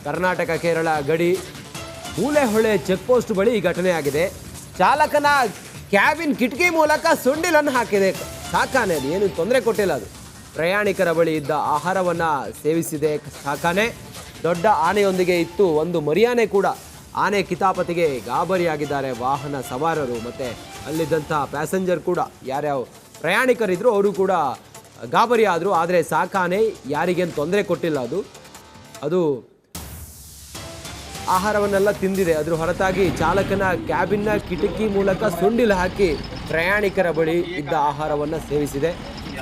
ಕರ್ನಾಟಕ ಕೇರಳ ಗಡಿ Moolehole check post ಬಳಿ ಈ ಘಟನೆ ಆಗಿದೆ. ಚಾಲಕನ ಕ್ಯಾಬಿನ್ ಕಿಟಕಿ ಮೂಲಕ ಸೊಂಡಿಲನ್ನು ಹಾಕಿದೆ. ಸಾಕಾನೆ, ಅದು ಏನು ತೊಂದರೆ ಕೊಟ್ಟಿಲ್ಲ. ಅದು ಪ್ರಯಾಣಿಕರ ಬಳಿ ಇದ್ದ ಆಹಾರವನ್ನು ಸೇವಿಸಿದೆ. ಸಾಕಾನೆ ದೊಡ್ಡ ಆನೆಯೊಂದಿಗೆ ಇತ್ತು. ಒಂದು ಮರಿಯಾನೆ ಕೂಡ. ಆನೆ ಕಿತಾಪತಿಗೆ ಗಾಬರಿಯಾಗಿದ್ದಾರೆ ವಾಹನ ಸವಾರರು ಮತ್ತು ಅಲ್ಲಿದ್ದಂಥ ಪ್ಯಾಸೆಂಜರ್ ಕೂಡ. ಯಾರ್ಯಾವ ಪ್ರಯಾಣಿಕರಿದ್ರು ಅವರು ಕೂಡ ಗಾಬರಿ ಆದರು. ಆದರೆ ಸಾಕಾನೆ ಯಾರಿಗೇನು ತೊಂದರೆ ಕೊಟ್ಟಿಲ್ಲ. ಅದು ಆಹಾರವನ್ನೆಲ್ಲ ತಿಂದಿದೆ. ಅದ್ರ ಹೊರತಾಗಿ ಚಾಲಕನ ಕ್ಯಾಬಿನ್ನ ಕಿಟಕಿ ಮೂಲಕ ಸೊಂಡಿಲು ಹಾಕಿ ಪ್ರಯಾಣಿಕರ ಬಳಿ ಇದ್ದ ಆಹಾರವನ್ನು ಸೇವಿಸಿದೆ.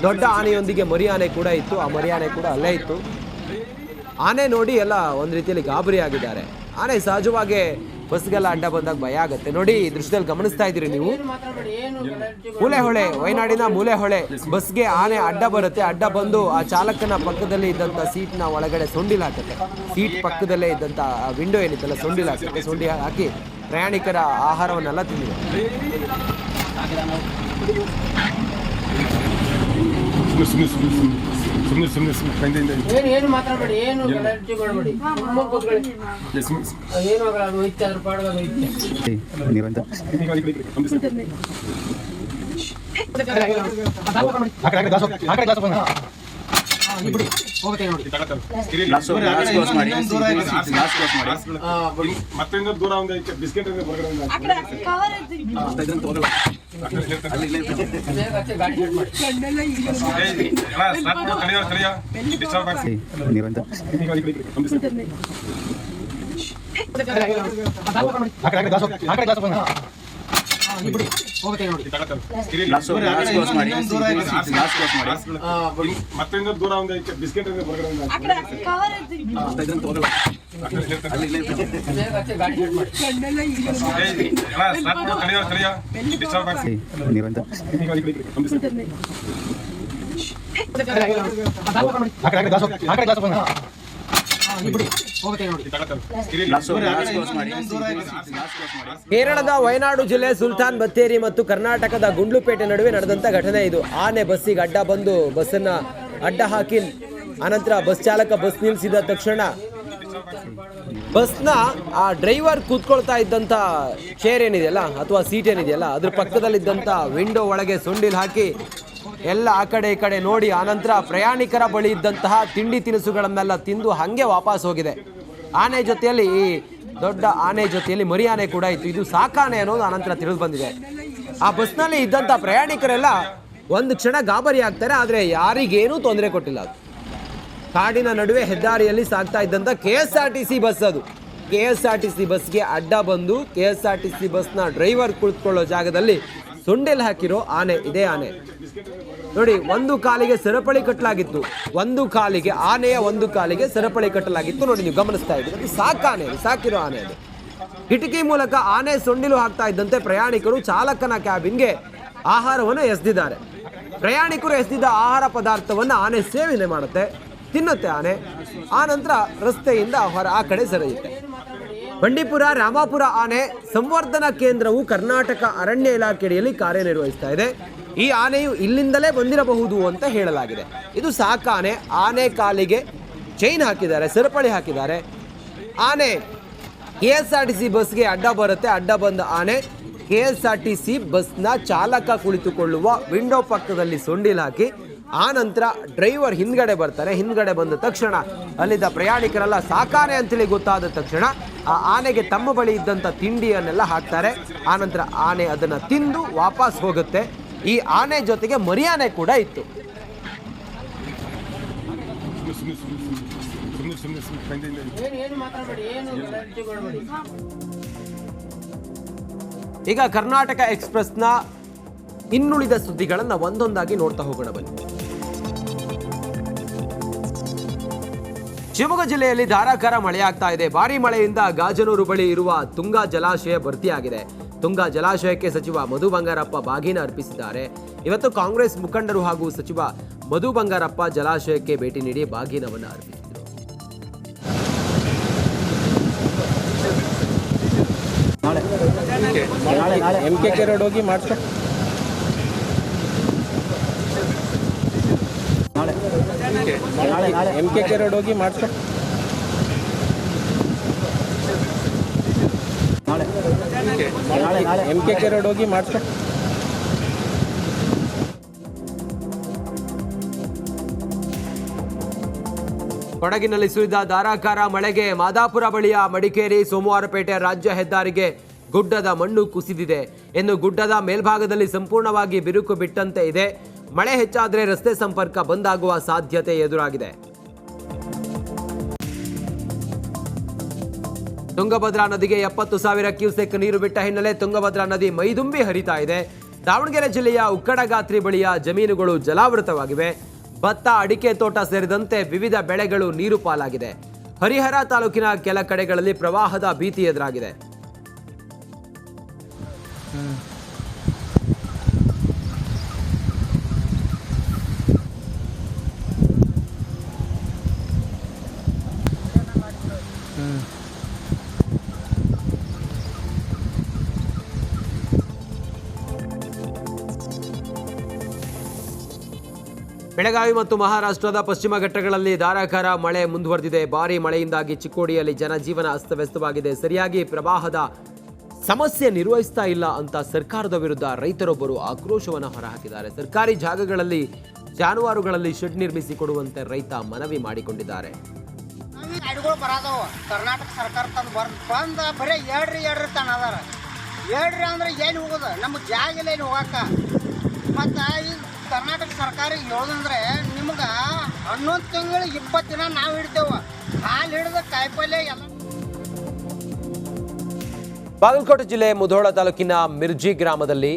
ದೊಡ್ಡ ಆನೆಯೊಂದಿಗೆ ಮರಿಯಾನೆ ಕೂಡ ಇತ್ತು. ಆ ಮರಿಯಾನೆ ಕೂಡ ಅಲ್ಲೇ ಇತ್ತು. ಆನೆ ನೋಡಿ ಎಲ್ಲ ಒಂದು ರೀತಿಯಲ್ಲಿ ಗಾಬರಿ ಆಗಿದ್ದಾರೆ. ಆನೆ ಸಹಜವಾಗಿ ಬಸ್ಗೆಲ್ಲ ಅಡ್ಡ ಬಂದಾಗ ಭಯ ಆಗುತ್ತೆ. ನೋಡಿ ಈ ದೃಶ್ಯದಲ್ಲಿ ಗಮನಿಸ್ತಾ ಇದ್ದೀರಿ ನೀವು. ಮೂಲೆಹೊಳೆ, ವಯನಾಡಿನ ಮೂಲೆಹೊಳೆ ಬಸ್ಗೆ ಆನೆ ಅಡ್ಡ ಬರುತ್ತೆ. ಅಡ್ಡ ಬಂದು ಆ ಚಾಲಕನ ಪಕ್ಕದಲ್ಲಿ ಇದ್ದಂಥ ಸೀಟ್ನ ಒಳಗಡೆ ಸೊಂಡಿಲು ಹಾಕುತ್ತೆ. ಸೀಟ್ ಪಕ್ಕದಲ್ಲೇ ಇದ್ದಂಥ ವಿಂಡೋ ಏನಿತ್ತಲ್ಲ ಸೊಂಡಿಲು ಹಾಕುತ್ತೆ. ಸೊಂಡಿ ಹಾಕಿ ಪ್ರಯಾಣಿಕರ ಆಹಾರವನ್ನೆಲ್ಲ ತಿಂದಿದೆ. ಏನು ಮಾತಾಡಬೇಡಿ, ಏನು ಗಲಾಟೆ ಮಾಡಬೇಡಿ, ಕೂತ್ಕೊಳ್ಳಿ. ಏನು ಆಗಲ್ಲ, ಹೋಯ್ತು ಅದ್ರ ಪಾಡ್ಗ ಮತ್ತೊಂದು ದೂರ ಒಂದು ಬಿಸ್ಕೆಟ್ ಮತ್ತೊಂದು ದೂರ ಒಂದು ಬಿಸ್ಕೆಟ್ ಕೇರಳದ ವಯನಾಡು ಜಿಲ್ಲೆ ಸುಲ್ತಾನ್ ಬತ್ತೇರಿ ಮತ್ತು ಕರ್ನಾಟಕದ ಗುಂಡ್ಲುಪೇಟೆ ನಡುವೆ ನಡೆದಂತ ಘಟನೆ ಇದು. ಆನೆ ಬಸ್ಸಿಗೆ ಅಡ್ಡ ಬಂದು ಬಸ್ಸನ್ನ ಅಡ್ಡ ಹಾಕಿ ಅನಂತರ ಬಸ್ ಚಾಲಕ ಬಸ್ ನಿಲ್ಲಿಸಿದ ತಕ್ಷಣ ಬಸ್ನ ಆ ಡ್ರೈವರ್ ಕೂತ್ಕೊಳ್ತಾ ಇದ್ದಂಥ ಚೇರ್ ಏನಿದೆಯಲ್ಲ ಅಥವಾ ಸೀಟ್ ಏನಿದೆಯಲ್ಲ ಅದ್ರ ಪಕ್ಕದಲ್ಲಿದ್ದಂಥ ವಿಂಡೋ ಒಳಗೆ ಸೊಂಡಿಲು ಹಾಕಿ ಎಲ್ಲ ಆ ಕಡೆ ಈ ಕಡೆ ನೋಡಿ ಆನಂತರ ಪ್ರಯಾಣಿಕರ ಬಳಿ ಇದ್ದಂತಹ ತಿಂಡಿ ತಿನಿಸುಗಳನ್ನೆಲ್ಲ ತಿಂದು ಹಾಗೆ ವಾಪಸ್ ಹೋಗಿದೆ. ಆನೆ ಜೊತೆಯಲ್ಲಿ ಈ ದೊಡ್ಡ ಆನೆ ಜೊತೆಯಲ್ಲಿ ಮರಿ ಆನೆ ಕೂಡ ಇತ್ತು. ಇದು ಸಾಕಾನೆ ಅನ್ನೋದು ಆನಂತರ ತಿಳಿದು ಬಂದಿದೆ. ಆ ಬಸ್ನಲ್ಲಿ ಇದ್ದಂಥ ಪ್ರಯಾಣಿಕರೆಲ್ಲ ಒಂದು ಕ್ಷಣ ಗಾಬರಿ ಆಗ್ತಾರೆ. ಆದರೆ ಯಾರಿಗೇನೂ ತೊಂದರೆ ಕೊಟ್ಟಿಲ್ಲ. ಅದು ಕಾಡಿನ ನಡುವೆ ಹೆದ್ದಾರಿಯಲ್ಲಿ ಸಾಗ್ತಾ ಇದ್ದಂಥ KSRTC ಬಸ್. ಅದು KSRTC ಬಸ್ಗೆ ಅಡ್ಡ ಬಂದು KSRTC ಬಸ್ನ ಡ್ರೈವರ್ ಕುಳಿತುಕೊಳ್ಳೋ ಜಾಗದಲ್ಲಿ ಸೊಂಡೆಲ್ ಹಾಕಿರೋ ಆನೆ ಇದೇ ಆನೆ. ನೋಡಿ, ಒಂದು ಕಾಲಿಗೆ ಸರಪಳಿ ಕಟ್ಟಲಾಗಿತ್ತು. ಆನೆಯ ಒಂದು ಕಾಲಿಗೆ ಸರಪಳಿ ಕಟ್ಟಲಾಗಿತ್ತು. ನೋಡಿ, ನೀವು ಗಮನಿಸ್ತಾ ಇದ್ದೀರಿ. ಅದು ಸಾಕಾನೆ, ಸಾಕಿರೋ ಆನೆ. ಅದು ಕಿಟಕಿ ಮೂಲಕ ಆನೆ ಸೊಂಡಿಲು ಹಾಕ್ತಾ ಇದ್ದಂತೆ ಪ್ರಯಾಣಿಕರು ಚಾಲಕನ ಕ್ಯಾಬಿನ್ಗೆ ಆಹಾರವನ್ನು ಎಸೆದಿದ್ದಾರೆ. ಪ್ರಯಾಣಿಕರು ಎಸೆದಿದ್ದ ಆಹಾರ ಪದಾರ್ಥವನ್ನು ಆನೆ ಸೇವನೆ ಮಾಡುತ್ತೆ, ತಿನ್ನುತ್ತೆ ಆನೆ. ಆ ನಂತರ ರಸ್ತೆಯಿಂದ ಆ ಕಡೆ ಸರಿಯುತ್ತೆ. ಬಂಡೀಪುರ ರಾಮಾಪುರ ಆನೆ ಸಂವರ್ಧನಾ ಕೇಂದ್ರವು ಕರ್ನಾಟಕ ಅರಣ್ಯ ಇಲಾಖೆಯಲ್ಲಿ ಕಾರ್ಯನಿರ್ವಹಿಸ್ತಾ ಇದೆ. ಈ ಆನೆಯು ಇಲ್ಲಿಂದಲೇ ಬಂದಿರಬಹುದು ಅಂತ ಹೇಳಲಾಗಿದೆ. ಇದು ಸಾಕಾನೆ. ಆನೆ ಕಾಲಿಗೆ ಚೈನ್ ಹಾಕಿದ್ದಾರೆ, ಸರಪಳಿ ಹಾಕಿದ್ದಾರೆ. ಆನೆ KSRTC ಬಸ್ಗೆ ಅಡ್ಡ ಬರುತ್ತೆ. ಅಡ್ಡ ಬಂದ ಆನೆ KSRTC ಬಸ್ನ ಚಾಲಕ ಕುಳಿತುಕೊಳ್ಳುವ ವಿಂಡೋ ಪಕ್ಕದಲ್ಲಿ ಸೊಂಡಿಲು ಹಾಕಿ ಆ ನಂತರ ಡ್ರೈವರ್ ಹಿಂದ್ಗಡೆ ಬರ್ತಾರೆ. ಹಿಂದ್ಗಡೆ ಬಂದ ತಕ್ಷಣ ಅಲ್ಲಿದ್ದ ಪ್ರಯಾಣಿಕರೆಲ್ಲ ಸಾಕಾನೆ ಅಂತೇಳಿ ಗೊತ್ತಾದ ತಕ್ಷಣ ಆ ಆನೆಗೆ ತಮ್ಮ ಬಳಿ ಇದ್ದಂಥ ತಿಂಡಿಯನ್ನೆಲ್ಲ ಹಾಕ್ತಾರೆ. ಆನಂತರ ಆನೆ ಅದನ್ನು ತಿಂದು ವಾಪಸ್ ಹೋಗುತ್ತೆ. ಈ ಆನೆ ಜೊತೆಗೆ ಮರಿಯಾನೆ ಕೂಡ ಇತ್ತು. ಈಗ ಕರ್ನಾಟಕ ಎಕ್ಸ್ಪ್ರೆಸ್ನ ಇನ್ನುಳಿದ ಸುದ್ದಿಗಳನ್ನು ಒಂದೊಂದಾಗಿ ನೋಡ್ತಾ ಹೋಗೋಣ ಬನ್ನಿ. ಶಿವಮೊಗ್ಗ ಜಿಲ್ಲೆಯಲ್ಲಿ ಧಾರಾಕಾರ ಮಳೆಯಾಗ್ತಾ ಇದೆ. ಭಾರಿ ಮಳೆಯಿಂದ ಗಾಜನೂರು ಬಳಿ ಇರುವ ತುಂಗಾ ಜಲಾಶಯ ಭರ್ತಿಯಾಗಿದೆ. ತುಂಗಾ ಜಲಾಶಯಕ್ಕೆ ಸಚಿವ ಮಧು ಬಂಗಾರಪ್ಪ ಬಾಗಿನ ಅರ್ಪಿಸಿದ್ದಾರೆ. ಇವತ್ತು ಕಾಂಗ್ರೆಸ್ ಮುಖಂಡರು ಹಾಗೂ ಸಚಿವ ಮಧು ಬಂಗಾರಪ್ಪ ಜಲಾಶಯಕ್ಕೆ ಭೇಟಿ ನೀಡಿ ಬಾಗಿನವನ್ನು ಅರ್ಪಿಸಿದರು. MKK ರೋಡ್ ಹೋಗಿ ಮಾಡಿಸ್ಕೊ. MKK ರೋಡ್ ಹೋಗಿ ಮಾಡಿಸ್ಕೊ. MKK ರೋಡ್ ಹೋಗಿ ಮಾಡಿಸ್ಕೊ. ಕೊಡಗಿನಲ್ಲಿ ಸುರಿದ ಧಾರಾಕಾರ ಮಳೆಗೆ ಮಾದಾಪುರ ಬಳಿಯ ಮಡಿಕೇರಿ ಸೋಮವಾರಪೇಟೆ ರಾಜ್ಯ ಹೆದ್ದಾರಿಗೆ ಗುಡ್ಡದ ಮಣ್ಣು ಕುಸಿದಿದೆ. ಇನ್ನು ಗುಡ್ಡದ ಮೇಲ್ಭಾಗದಲ್ಲಿ ಸಂಪೂರ್ಣವಾಗಿ ಬಿರುಕು ಬಿಟ್ಟಂತೆ ಇದೆ. ಮಳೆ ಹೆಚ್ಚಾದರೆ ರಸ್ತೆ ಸಂಪರ್ಕ ಬಂದ್ ಆಗುವ ಸಾಧ್ಯತೆ ಎದುರಾಗಿದೆ. ತುಂಗಭದ್ರಾ ನದಿಗೆ 70,000 ಕ್ಯೂಸೆಕ್ ನೀರು ಬಿಟ್ಟ ಹಿನ್ನೆಲೆ ತುಂಗಭದ್ರಾ ನದಿ ಮೈದುಂಬಿ ಹರಿತಾ ಇದೆ. ದಾವಣಗೆರೆ ಜಿಲ್ಲೆಯ ಉಕ್ಕಡಗಾತ್ರಿ ಬಳಿಯ ಜಮೀನುಗಳು ಜಲಾವೃತವಾಗಿವೆ. ಭತ್ತ, ಅಡಿಕೆ ತೋಟ ಸೇರಿದಂತೆ ವಿವಿಧ ಬೆಳೆಗಳು ನೀರು ಪಾಲಾಗಿದೆ. ಹರಿಹರ ತಾಲೂಕಿನ ಕೆಲ ಕಡೆಗಳಲ್ಲಿ ಪ್ರವಾಹದ ಭೀತಿ ಎದುರಾಗಿದೆ. ಬೆಳಗಾವಿ ಮತ್ತು ಮಹಾರಾಷ್ಟ್ರದ ಪಶ್ಚಿಮ ಘಟ್ಟಗಳಲ್ಲಿ ಧಾರಾಕಾರ ಮಳೆ ಮುಂದುವರೆದಿದೆ. ಭಾರೀ ಮಳೆಯಿಂದಾಗಿ ಚಿಕ್ಕೋಡಿಯಲ್ಲಿ ಜನಜೀವನ ಅಸ್ತವ್ಯಸ್ತವಾಗಿದೆ. ಸರಿಯಾಗಿ ಪ್ರವಾಹದ ಸಮಸ್ಯೆ ನಿರ್ವಹಿಸ್ತಾ ಇಲ್ಲ ಅಂತ ಸರ್ಕಾರದ ವಿರುದ್ಧ ರೈತರೊಬ್ಬರು ಆಕ್ರೋಶವನ್ನು ಹೊರಹಾಕಿದ್ದಾರೆ. ಸರ್ಕಾರಿ ಜಾಗಗಳಲ್ಲಿ ಜಾನುವಾರುಗಳಲ್ಲಿ ಶೆಡ್ ನಿರ್ಮಿಸಿ ಕೊಡುವಂತೆ ರೈತ ಮನವಿ ಮಾಡಿಕೊಂಡಿದ್ದಾರೆ. ಗಾಡಿಗಳು ಬರದವ ಕರ್ನಾಟಕ ಸರ್ಕಾರ ತಂದು ಬಂದ ಬರೀ ಹೇಳ್ರಿ ತಾನ ಅದಾರ. ಹೇಳ್ರಿ ಅಂದ್ರೆ ಎಲ್ಲಿ ಹೋಗೋದು, ನಮ್ಗೆ ಜಾಗ ಇಲ್ಲ ಎಲ್ಲಿ ಹೋಗಾಕ. ಮತ್ತು ಈ ಕರ್ನಾಟಕ ಸರ್ಕಾರ ಹೇಳೋದಂದ್ರೆ ನಿಮ್ಗೆ 11 ತಿಂಗಳು 20 ದಿನ ನಾವು ಹಿಡ್ತೇವೆ. ಹಾಲು ಹಿಡಿದು ಕಾಯಿಪಲ್ಯ ಎಲ್ಲ. ಬಾಗಲಕೋಟೆ ಜಿಲ್ಲೆ ಮುಧೋಳ ತಾಲೂಕಿನ ಮಿರ್ಜಿ ಗ್ರಾಮದಲ್ಲಿ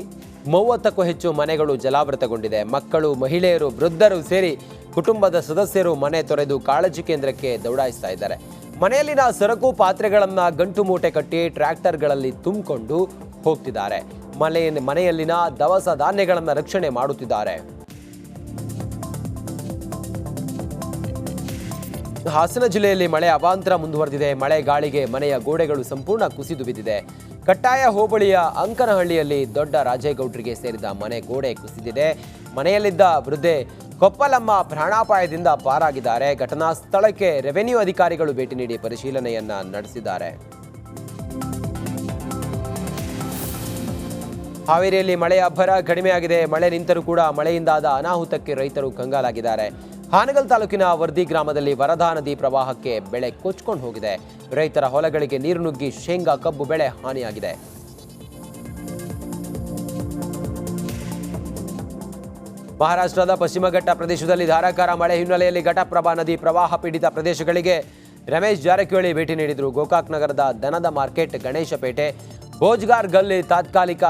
30ಕ್ಕೂ ಹೆಚ್ಚು ಮನೆಗಳು ಜಲಾವೃತಗೊಂಡಿದೆ. ಮಕ್ಕಳು, ಮಹಿಳೆಯರು, ವೃದ್ಧರು ಸೇರಿ ಕುಟುಂಬದ ಸದಸ್ಯರು ಮನೆ ತೊರೆದು ಕಾಳಜಿ ಕೇಂದ್ರಕ್ಕೆ ದೌಡಾಯಿಸ್ತಾ ಇದ್ದಾರೆ. ಮನೆಯಲ್ಲಿನ ಸರಕು ಪಾತ್ರೆಗಳನ್ನ ಗಂಟು ಮೂಟೆ ಕಟ್ಟಿ ಟ್ರ್ಯಾಕ್ಟರ್ಗಳಲ್ಲಿ ತುಂಬಿಕೊಂಡು ಹೋಗ್ತಿದ್ದಾರೆ. ಮನೆಯಲ್ಲಿನ ದವಸ ಧಾನ್ಯಗಳನ್ನು ರಕ್ಷಣೆ ಮಾಡುತ್ತಿದ್ದಾರೆ. ಹಾಸನ ಜಿಲ್ಲೆಯಲ್ಲಿ ಮಳೆ ಅವಾಂತರ ಮುಂದುವರೆದಿದೆ. ಮಳೆ ಗಾಳಿಗೆ ಮನೆಯ ಗೋಡೆಗಳು ಸಂಪೂರ್ಣ ಕುಸಿದು ಬಿದ್ದಿದೆ. ಕಟ್ಟಾಯ ಹೋಬಳಿಯ ಅಂಕನಹಳ್ಳಿಯಲ್ಲಿ ದೊಡ್ಡ ರಾಜೇಗೌಡರಿಗೆ ಸೇರಿದ ಮನೆ ಗೋಡೆ ಕುಸಿದಿದೆ. ಮನೆಯಲ್ಲಿದ್ದ ವೃದ್ಧೆ ಕೊಪ್ಪಲಮ್ಮ ಪ್ರಾಣಾಪಾಯದಿಂದ ಪಾರಾಗಿದ್ದಾರೆ. ಘಟನಾ ಸ್ಥಳಕ್ಕೆ ರೆವೆನ್ಯೂ ಅಧಿಕಾರಿಗಳು ಭೇಟಿ ನೀಡಿ ಪರಿಶೀಲನೆಯನ್ನ ನಡೆಸಿದ್ದಾರೆ. ಹಾವೇರಿಯಲ್ಲಿ ಮಳೆಯ ಅಬ್ಬರ ಕಡಿಮೆಯಾಗಿದೆ. ಮಳೆ ನಿಂತರೂ ಕೂಡ ಮಳೆಯಿಂದಾದ ಅನಾಹುತಕ್ಕೆ ರೈತರು ಕಂಗಾಲಾಗಿದ್ದಾರೆ. ಹಾನಗಲ್ ತಾಲೂಕಿನ ವರ್ದಿ ಗ್ರಾಮದಲ್ಲಿ ವರದಾ ನದಿ ಪ್ರವಾಹಕ್ಕೆ ಬೆಳೆ ಕೊಚ್ಕೊಂಡು ಹೋಗಿದೆ. ರೈತರ ಹೊಲಗಳಿಗೆ ನೀರು ನುಗ್ಗಿ ಶೇಂಗಾ, ಕಬ್ಬು ಬೆಳೆ ಹಾನಿಯಾಗಿದೆ. ಮಹಾರಾಷ್ಟ್ರದ ಪಶ್ಚಿಮ ಘಟ್ಟ ಪ್ರದೇಶದಲ್ಲಿ ಧಾರಾಕಾರ ಮಳೆ ಹಿನ್ನೆಲೆಯಲ್ಲಿ ಘಟಪ್ರಭಾ ನದಿ ಪ್ರವಾಹ ಪೀಡಿತ ಪ್ರದೇಶಗಳಿಗೆ ರಮೇಶ್ ಜಾರಕಿಹೊಳಿ ಭೇಟಿ ನೀಡಿದರು. ಗೋಕಾಕ್ ನಗರದ ದನದ ಮಾರ್ಕೆಟ್, ಗಣೇಶಪೇಟೆ, ಭೋಜ್ಗಾರ್ ಗಲ್ಲಿ ತಾತ್ಕಾಲಿಕ